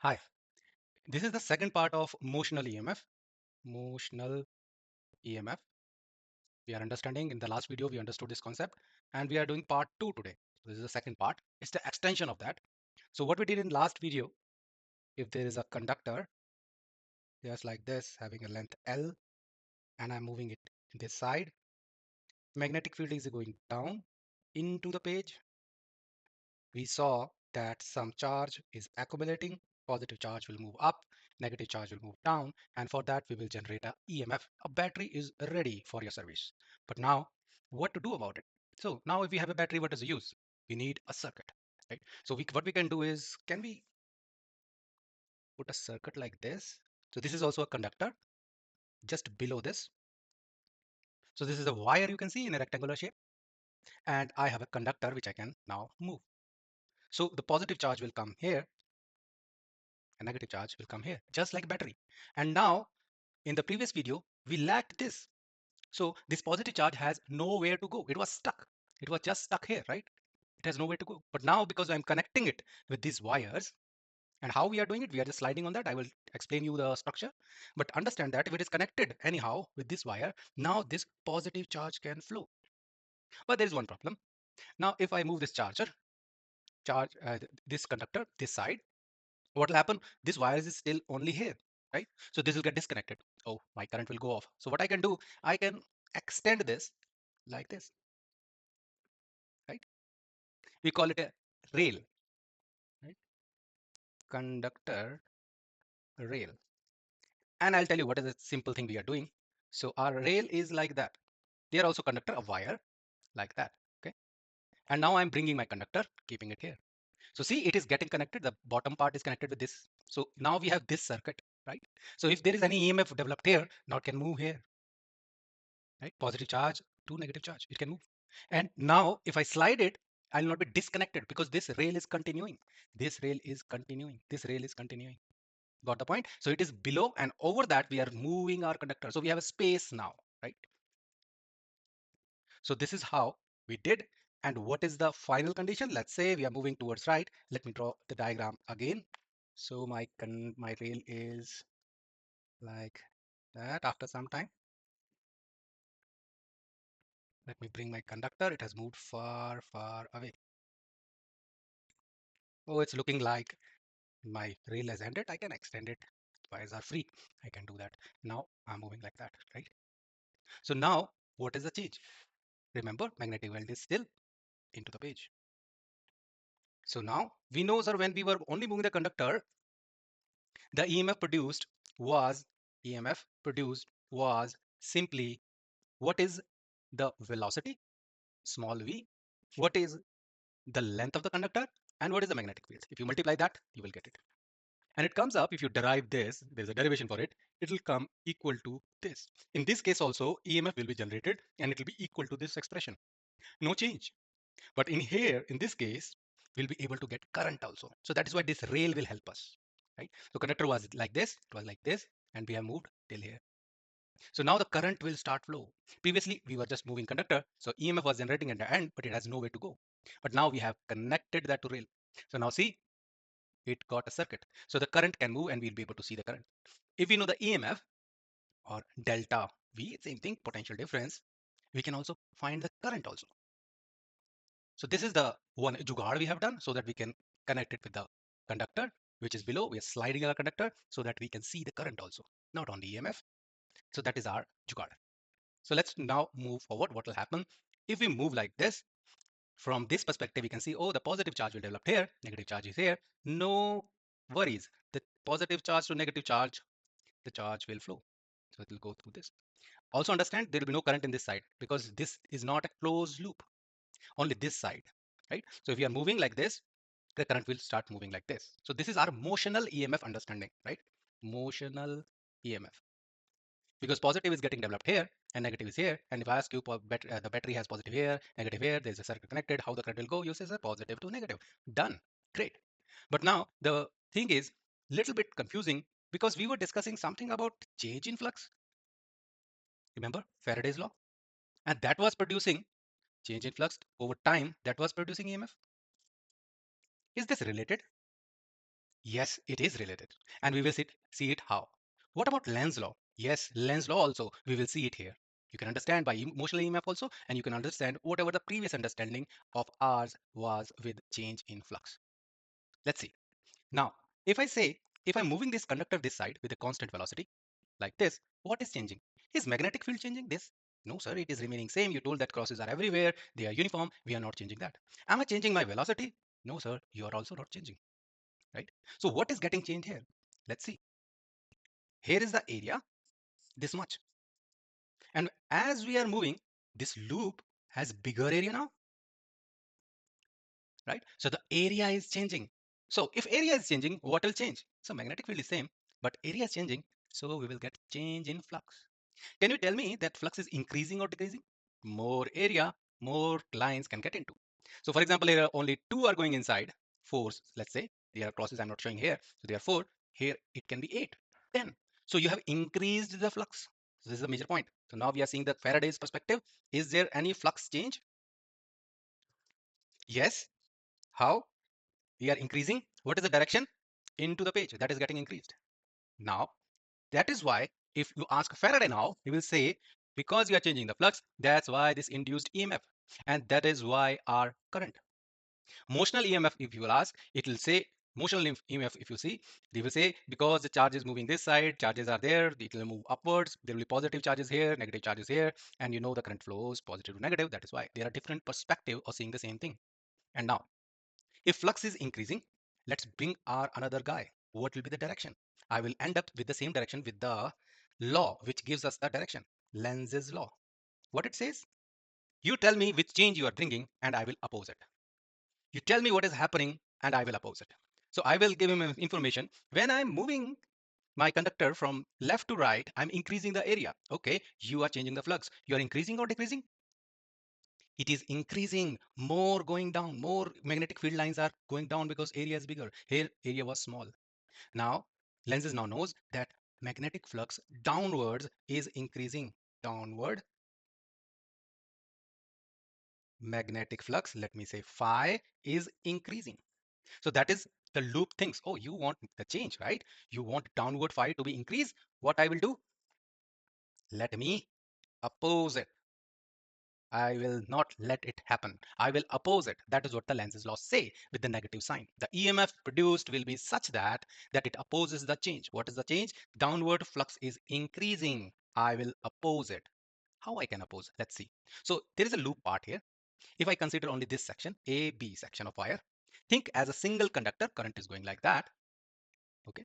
Hi, this is the second part of Motional EMF. Motional EMF. We are understanding in the last video, we understood this concept and we are doing part 2 today. So this is the second part. It's the extension of that. So what we did in last video, if there is a conductor, just like this, having a length L, and I'm moving it this side, magnetic field is going down into the page. We saw that some charge is accumulating, positive charge will move up, negative charge will move down, and for that we will generate a EMF. A battery is ready for your service. But now, what to do about it? So now if we have a battery, what does it use? We need a circuit, right? So what we can do is, can we put a circuit like this? So this is also a conductor, just below this. So this is a wire you can see in a rectangular shape, and I have a conductor which I can now move. So the positive charge will come here, a negative charge will come here, just like battery. And now in the previous video, we lacked this. So this positive charge has nowhere to go. It was stuck. It was just stuck here, right? It has nowhere to go. But now because I'm connecting it with these wires, and how we are doing it, we are just sliding on that. I will explain you the structure. But understand that if it is connected anyhow with this wire, now this positive charge can flow. But there is one problem. Now if I move this this conductor, this side, what will happen? This wire is still only here, right? So this will get disconnected. Oh, my current will go off. So what I can do, I can extend this like this, right? We call it a rail, right? Conductor rail. And I'll tell you what is the simple thing we are doing. So our rail is like that. They are also conductor of wire like that, okay? And now I'm bringing my conductor, keeping it here. So see, it is getting connected. The bottom part is connected with this. So now we have this circuit, right? So if there is any EMF developed here, now it can move here, right? Positive charge to negative charge, it can move. And now if I slide it, I'll not be disconnected because this rail is continuing. This rail is continuing. This rail is continuing. Got the point? So it is below and over that we are moving our conductor. So we have a space now, right? So this is how we did. And what is the final condition? Let's say we are moving towards right. Let me draw the diagram again. So my rail is like that after some time. Let me bring my conductor. It has moved far, far away. Oh, it's looking like my rail has ended. I can extend it. Wires are free. I can do that. Now I'm moving like that, right? So now what is the change? Remember, magnetic field is still into the page. So now we know, sir, when we were only moving the conductor, the was EMF produced was simply what is the velocity, small v, what is the length of the conductor, and what is the magnetic field. If you multiply that, you will get it. And it comes up, if you derive this, there's a derivation for it, it will come equal to this. In this case also, EMF will be generated and it will be equal to this expression. No change. But in here, in this case, we'll be able to get current also. So that is why this rail will help us, right? So conductor was like this, it was like this, and we have moved till here. So now the current will start flow. Previously, we were just moving conductor, so EMF was generating at the end, but it has nowhere to go. But now we have connected that to rail. So now see, it got a circuit. So the current can move and we'll be able to see the current. If we know the EMF or delta V, same thing, potential difference, we can also find the current also. So this is the one jugaad we have done so that we can connect it with the conductor, which is below. We are sliding our conductor so that we can see the current also, not only EMF. So that is our jugaad. So let's now move forward. What will happen if we move like this? From this perspective, we can see, oh, the positive charge will develop here, negative charge is here. No worries. The positive charge to negative charge, the charge will flow. So it will go through this. Also understand there will be no current in this side because this is not a closed loop, only this side, right? So if you are moving like this, the current will start moving like this. So this is our motional EMF understanding, right? Motional EMF. Because positive is getting developed here and negative is here. And if I ask you, the battery has positive here, negative here, there's a circuit connected, how the current will go, you say, sir, positive to negative. Done. Great. But now the thing is little bit confusing because we were discussing something about change in flux. Remember Faraday's law? And that was producing change in flux over time, that was producing EMF. Is this related? Yes, it is related. And we will see it how. What about Lenz law? Yes, Lenz law also, we will see it here. You can understand by emotional EMF also, and you can understand whatever the previous understanding of ours was with change in flux. Let's see. Now, if I say, if I'm moving this conductor this side with a constant velocity, like this, what is changing? Is magnetic field changing this? No, sir, it is remaining same. You told that crosses are everywhere. They are uniform. We are not changing that. Am I changing my velocity? No, sir, you are also not changing, right? So what is getting changed here? Let's see. Here is the area, this much. And as we are moving, this loop has bigger area now, right? So the area is changing. So if area is changing, what will change? So magnetic field is same, but area is changing. So we will get change in flux. Can you tell me that flux is increasing or decreasing? More area, more lines can get into. So for example, here only two are going inside, four, let's say. There are crosses I'm not showing here. So there are four. Here it can be 8, 10. So you have increased the flux. So this is a major point. So now we are seeing the Faraday's perspective. Is there any flux change? Yes. How? We are increasing. What is the direction? Into the page. That is getting increased. Now, that is why if you ask Faraday now, he will say, because you are changing the flux, that's why this induced EMF. And that is why our current. Motional EMF, if you will ask, it will say, motional EMF, if you see, they will say, because the charge is moving this side, charges are there, it will move upwards, there will be positive charges here, negative charges here, and you know the current flows positive to negative. That is why there are different perspective of seeing the same thing. And now, if flux is increasing, let's bring our another guy. What will be the direction? I will end up with the same direction with the law, which gives us the direction. Lenz's law. What it says? You tell me which change you are bringing, and I will oppose it. You tell me what is happening, and I will oppose it. So I will give him information. When I'm moving my conductor from left to right, I'm increasing the area. Okay, you are changing the flux. You are increasing or decreasing? It is increasing, more going down, more magnetic field lines are going down because area is bigger. Here, area was small. Now, lenses now knows that magnetic flux downwards is increasing. Downward magnetic flux, let me say phi, is increasing. So that is the loop thinks, oh, you want the change, right? You want downward phi to be increased. What I will do? Let me oppose it. I will not let it happen. I will oppose it. That is what the Lenz's laws say with the negative sign. The EMF produced will be such that it opposes the change. What is the change? Downward flux is increasing. I will oppose it. How I can oppose? Let's see. So there is a loop part here. If I consider only this section, A, B section of wire, think as a single conductor, current is going like that. Okay,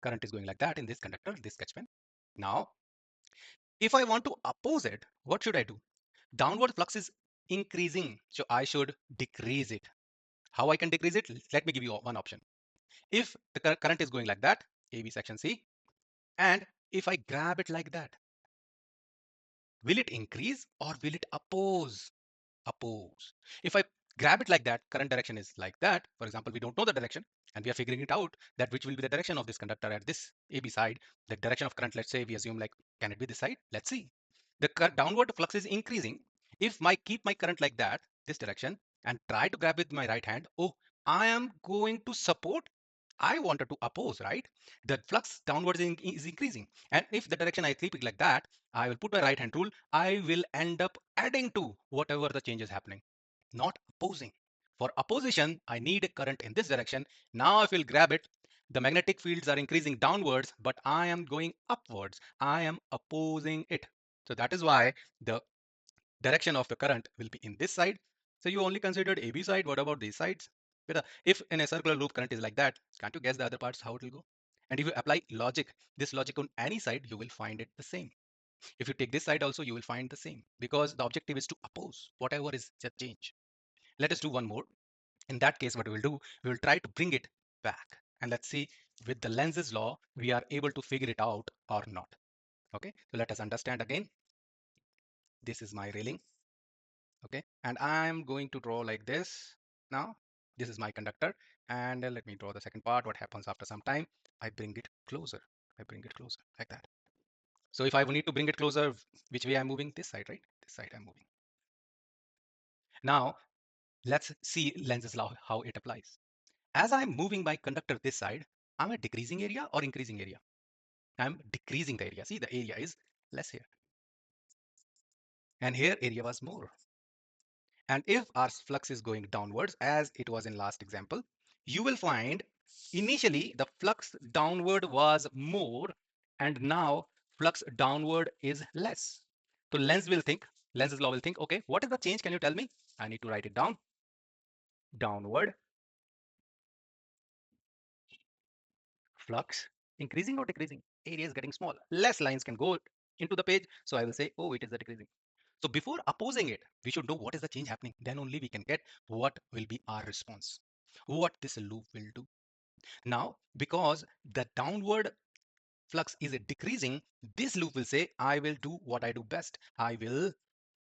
current is going like that in this conductor, this catchment. Now, if I want to oppose it, what should I do? Downward flux is increasing, so I should decrease it. How I can decrease it? Let me give you one option. If the current is going like that, AB section C, and if I grab it like that, will it increase or will it oppose? Oppose. If I grab it like that, current direction is like that. For example, we don't know the direction and we are figuring it out that which will be the direction of this conductor at this AB side. The direction of current, let's say we assume like, can it be this side? Let's see. The downward flux is increasing. If I keep my current like that, this direction, and try to grab with my right hand, oh, I am going to support. I wanted to oppose, right? The flux downwards is increasing. And if the direction I keep it like that, I will put my right hand rule. I will end up adding to whatever the change is happening, not opposing. For opposition, I need a current in this direction. Now, if we'll grab it, the magnetic fields are increasing downwards, but I am going upwards. I am opposing it. So that is why the direction of the current will be in this side. So you only considered AB side. What about these sides? If in a circular loop current is like that, can't you guess the other parts how it will go? And if you apply logic, this logic on any side, you will find it the same. If you take this side also, you will find the same because the objective is to oppose whatever is the change. Let us do one more. In that case, what we will do, we will try to bring it back. And let's see with the Lenz's law, we are able to figure it out or not. Okay, so let us understand again. This is my railing. Okay, and I'm going to draw like this. Now this is my conductor, and let me draw the second part. What happens after some time? I bring it closer. I bring it closer like that. So if I need to bring it closer, which way I'm moving? This side, right? This side I'm moving. Now let's see Lenz's law, how it applies. As I'm moving my conductor this side, I'm a decreasing area or increasing area? I'm decreasing the area. See, the area is less here. And here area was more. And if our flux is going downwards, as it was in last example, you will find initially the flux downward was more, and now flux downward is less. So Lenz's law will think, okay, what is the change? Can you tell me? I need to write it down. Downward flux increasing or decreasing? Area is getting small. Less lines can go into the page. So I will say, oh, it is the decreasing. So before opposing it, we should know what is the change happening. Then only we can get what will be our response, what this loop will do. Now, because the downward flux is decreasing, this loop will say, I will do what I do best. I will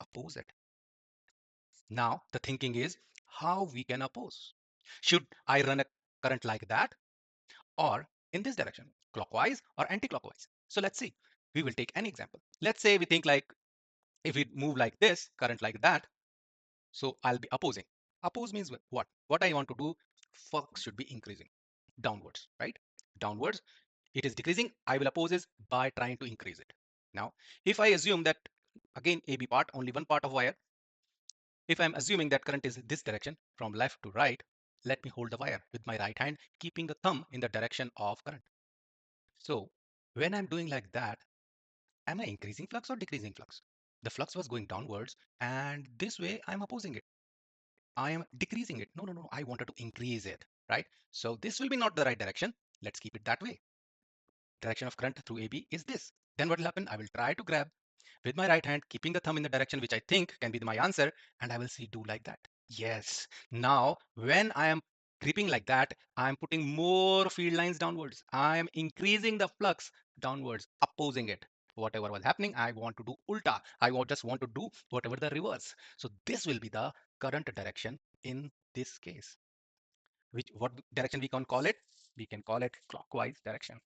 oppose it. Now, the thinking is how we can oppose. Should I run a current like that or in this direction, clockwise or anti-clockwise? So let's see. We will take an example. Let's say we think like if we move like this, current like that, so I'll be opposing. Oppose means what? What I want to do, flux should be increasing downwards, right? Downwards, it is decreasing. I will oppose is by trying to increase it. Now, if I assume that again AB part, only one part of wire, if I'm assuming that current is this direction from left to right, let me hold the wire with my right hand, keeping the thumb in the direction of current. So when I'm doing like that, am I increasing flux or decreasing flux? The flux was going downwards, and this way I'm opposing it. I am decreasing it. No, no, no. I wanted to increase it, right? So this will be not the right direction. Let's keep it that way. Direction of current through AB is this. Then what will happen? I will try to grab with my right hand, keeping the thumb in the direction which I think can be my answer, and I will see do like that. Yes. Now, when I am gripping like that, I am putting more field lines downwards. I am increasing the flux downwards, opposing it. Whatever was happening, I want to do ulta. Just want to do whatever the reverse. So this will be the current direction in this case. What direction we can call it? We can call it clockwise direction.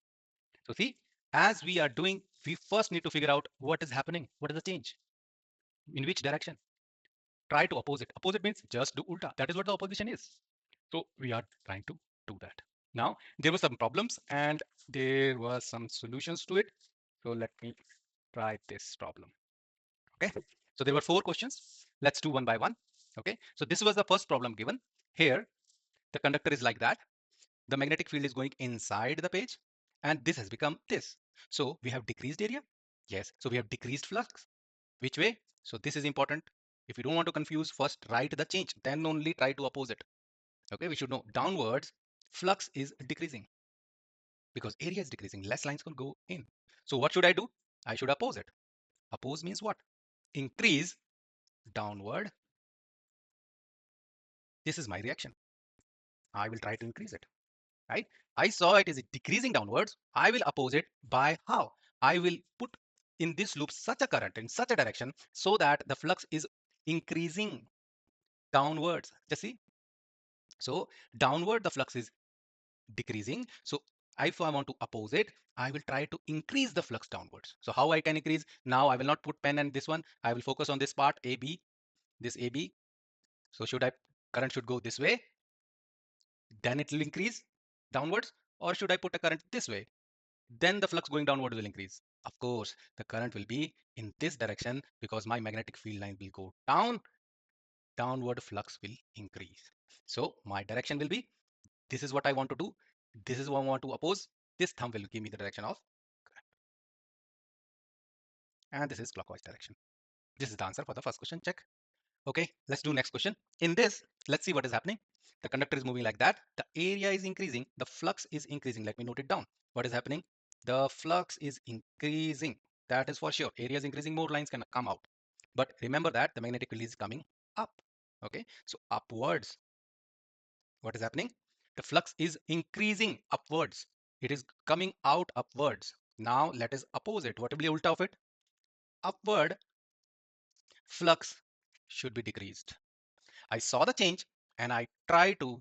So see, as we are doing, we first need to figure out what is happening. What is the change? In which direction? Try to oppose it. Oppose it means just do ulta. That is what the opposition is. So we are trying to do that. Now, there were some problems and there were some solutions to it. So let me try this problem. Okay. So there were 4 questions. Let's do one by one. Okay. So this was the first problem given. Here, the conductor is like that. The magnetic field is going inside the page, and this has become this. So we have decreased area. Yes. So we have decreased flux. Which way? So this is important. If you don't want to confuse, first write the change, then only try to oppose it. Okay, we should know downwards, flux is decreasing because area is decreasing. Less lines can go in. So what should I do? I should oppose it. Oppose means what? Increase downward. This is my reaction. I will try to increase it. Right? I saw it is decreasing downwards. I will oppose it by how? I will put in this loop such a current in such a direction so that the flux is increasing downwards. Just see. So downward the flux is decreasing. So if I want to oppose it, I will try to increase the flux downwards. So how I can increase? Now I will not put pen and this one. I will focus on this part AB, this AB. So current should go this way, then it will increase downwards, or should I put a current this way? Then the flux going downward will increase. Of course, the current will be in this direction because my magnetic field line will go down, downward flux will increase. So my direction will be, this is what I want to do. This is what I want to oppose. This thumb will give me the direction of, and this is clockwise direction. This is the answer for the first question. Check. Okay, let's do next question. In this, let's see what is happening. The conductor is moving like that. The area is increasing. The flux is increasing. Let me note it down. What is happening? The flux is increasing. That is for sure. Area is increasing. More lines can come out. But remember that the magnetic field is coming up. Okay, so upwards. What is happening? The flux is increasing upwards. It is coming out upwards. Now let us oppose it. What will be ulta of it? Upward flux should be decreased. I saw the change and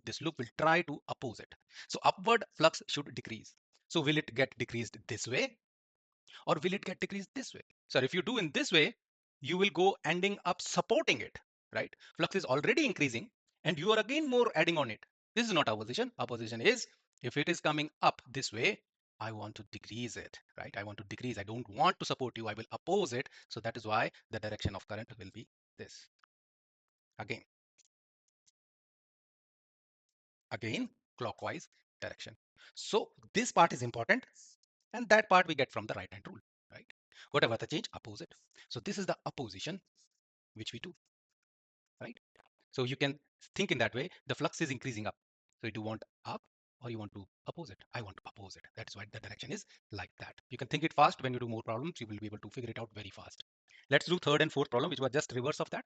this loop will try to oppose it. So upward flux should decrease. So will it get decreased this way or will it get decreased this way? So if you do in this way, you will go ending up supporting it, right? Flux is already increasing and you are again more adding on it. This is not opposition. Opposition is if it is coming up this way, I want to decrease it, right? I want to decrease. I don't want to support you. I will oppose it. So that is why the direction of current will be this. Again, again, clockwise direction. So this part is important, and that part we get from the right hand rule, right? Whatever the change, oppose it. So this is the opposition which we do, right? So you can think in that way. The flux is increasing up. So you do want up or you want to oppose it. I want to oppose it. That's why the direction is like that. You can think it fast. When you do more problems, you will be able to figure it out very fast. Let's do third and fourth problem, which was just reverse of that.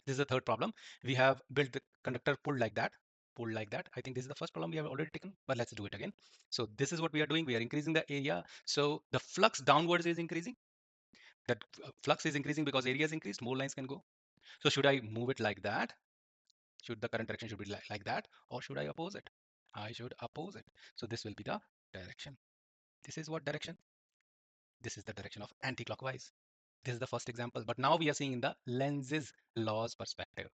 This is the third problem. We have built the conductor pulled like that, pulled like that. I think this is the first problem we have already taken, but let's do it again. So this is what we are doing. We are increasing the area. So the flux downwards is increasing. That flux is increasing because area is increased. More lines can go. So should I move it like that? Should the current direction should be like that, or should I oppose it? I should oppose it. So this will be the direction. This is what direction? This is the direction of anti-clockwise. This is the first example. But now we are seeing in the Lenz's laws perspective.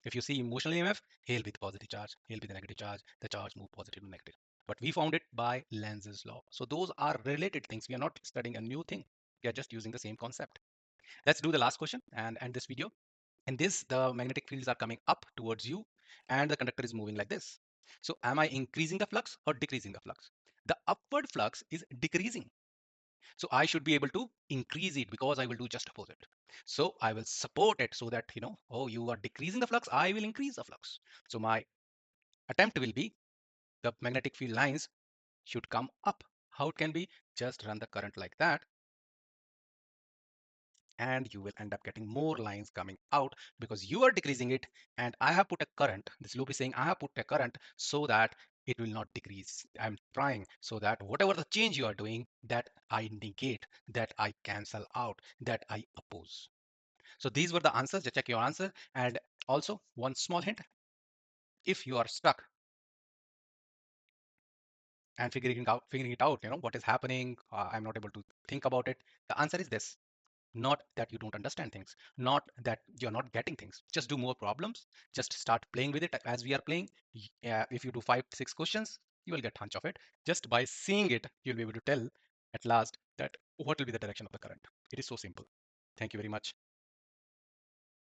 If you see emotional EMF, he'll be the positive charge, he'll be the negative charge, the charge move positive to negative. But we found it by Lenz's law. So those are related things. We are not studying a new thing. We are just using the same concept. Let's do the last question and end this video. In this, the magnetic fields are coming up towards you and the conductor is moving like this. So am I increasing the flux or decreasing the flux? The upward flux is decreasing. So I should be able to increase it because I will do just opposite. So I will support it so that, oh, you are decreasing the flux, I will increase the flux. So my attempt will be the magnetic field lines should come up. How it can be? Just run the current like that and you will end up getting more lines coming out because you are decreasing it and I have put a current. This loop is saying I have put a current so that it will not decrease. I'm trying so that whatever the change you are doing, that I negate, that I cancel out, that I oppose. So these were the answers. Just check your answer. And also one small hint, if you are stuck and figuring it out, what is happening, I'm not able to think about it. The answer is this. Not that you don't understand things, not that you're not getting things. Just do more problems. Just start playing with it as we are playing. If you do 5 6 questions, you will get hunch of it. Just by seeing it, you'll be able to tell at last that what will be the direction of the current. It is so simple. Thank you very much.